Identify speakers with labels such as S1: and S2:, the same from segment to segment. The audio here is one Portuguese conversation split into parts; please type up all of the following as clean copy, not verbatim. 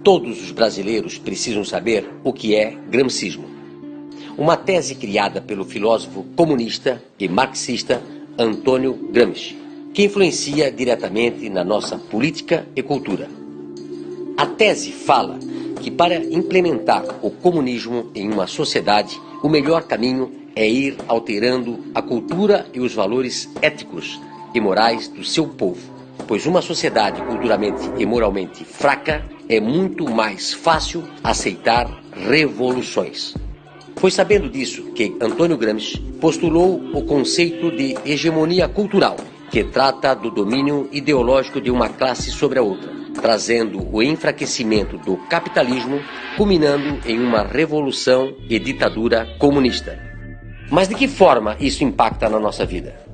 S1: Todos os brasileiros precisam saber o que é gramscismo. Uma tese criada pelo filósofo comunista e marxista Antônio Gramsci, que influencia diretamente na nossa política e cultura. A tese fala que para implementar o comunismo em uma sociedade, o melhor caminho é ir alterando a cultura e os valores éticos e morais do seu povo, pois uma sociedade culturalmente e moralmente fraca é muito mais fácil aceitar revoluções. Foi sabendo disso que Antônio Gramsci postulou o conceito de hegemonia cultural, que trata do domínio ideológico de uma classe sobre a outra, trazendo o enfraquecimento do capitalismo, culminando em uma revolução e ditadura comunista. Mas de que forma isso impacta na nossa vida?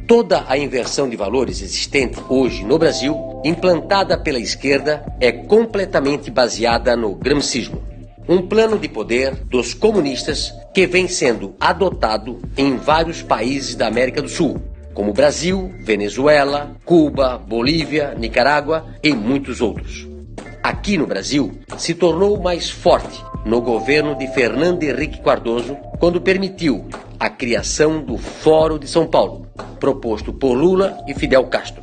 S1: Toda a inversão de valores existente hoje no Brasil, implantada pela esquerda, é completamente baseada no gramscismo. Um plano de poder dos comunistas que vem sendo adotado em vários países da América do Sul, como Brasil, Venezuela, Cuba, Bolívia, Nicarágua e muitos outros. Aqui no Brasil, se tornou mais forte no governo de Fernando Henrique Cardoso, quando permitiu a criação do Fórum de São Paulo, proposto por Lula e Fidel Castro.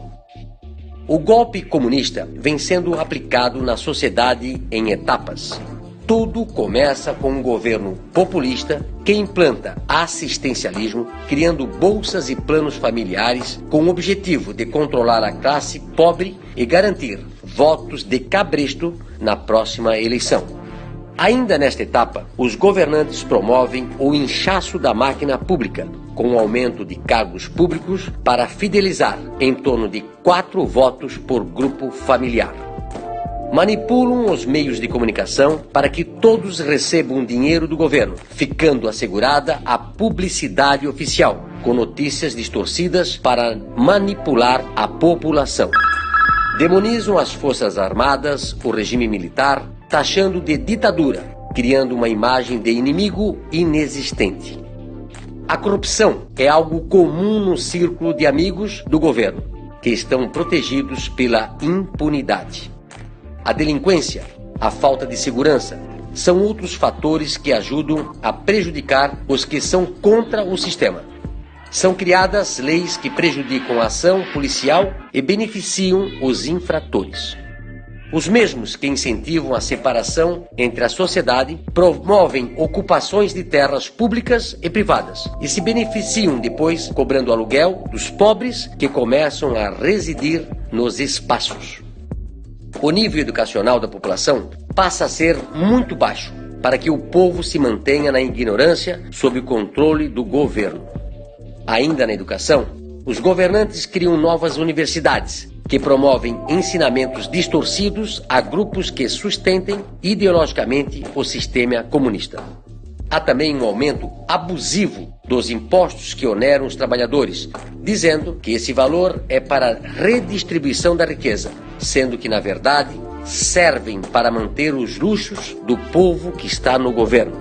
S1: O golpe comunista vem sendo aplicado na sociedade em etapas. Tudo começa com um governo populista que implanta assistencialismo, criando bolsas e planos familiares com o objetivo de controlar a classe pobre e garantir votos de cabresto na próxima eleição. Ainda nesta etapa, os governantes promovem o inchaço da máquina pública, com o aumento de cargos públicos para fidelizar em torno de 4 votos por grupo familiar. Manipulam os meios de comunicação para que todos recebam dinheiro do governo, ficando assegurada a publicidade oficial, com notícias distorcidas para manipular a população. Demonizam as Forças Armadas, o regime militar, taxando de ditadura, criando uma imagem de inimigo inexistente. A corrupção é algo comum no círculo de amigos do governo, que estão protegidos pela impunidade. A delinquência, a falta de segurança, são outros fatores que ajudam a prejudicar os que são contra o sistema. São criadas leis que prejudicam a ação policial e beneficiam os infratores. Os mesmos que incentivam a separação entre a sociedade promovem ocupações de terras públicas e privadas e se beneficiam depois cobrando aluguel dos pobres que começam a residir nos espaços. O nível educacional da população passa a ser muito baixo para que o povo se mantenha na ignorância sob o controle do governo. Ainda na educação, os governantes criam novas universidades que promovem ensinamentos distorcidos a grupos que sustentem ideologicamente o sistema comunista. Há também um aumento abusivo dos impostos que oneram os trabalhadores, dizendo que esse valor é para redistribuição da riqueza, sendo que, na verdade, servem para manter os luxos do povo que está no governo.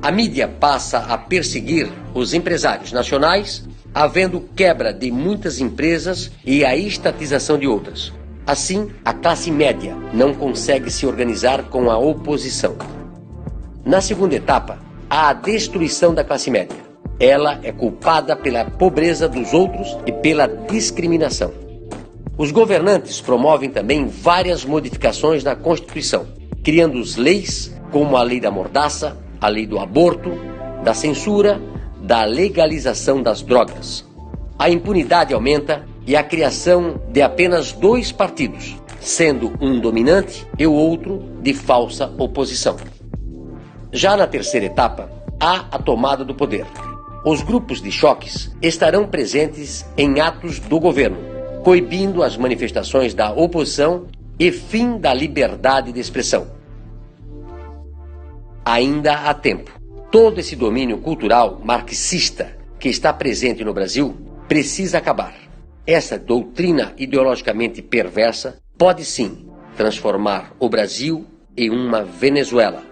S1: A mídia passa a perseguir os empresários nacionais, havendo quebra de muitas empresas e a estatização de outras. Assim, a classe média não consegue se organizar com a oposição. Na segunda etapa, há a destruição da classe média. Ela é culpada pela pobreza dos outros e pela discriminação. Os governantes promovem também várias modificações na Constituição, criando leis como a lei da mordaça, a lei do aborto, da censura, da legalização das drogas. A impunidade aumenta e a criação de apenas 2 partidos, sendo um dominante e o outro de falsa oposição. Já na terceira etapa, há a tomada do poder. Os grupos de choques estarão presentes em atos do governo, coibindo as manifestações da oposição e fim da liberdade de expressão. Ainda há tempo. Todo esse domínio cultural marxista que está presente no Brasil precisa acabar. Essa doutrina ideologicamente perversa pode sim transformar o Brasil em uma Venezuela.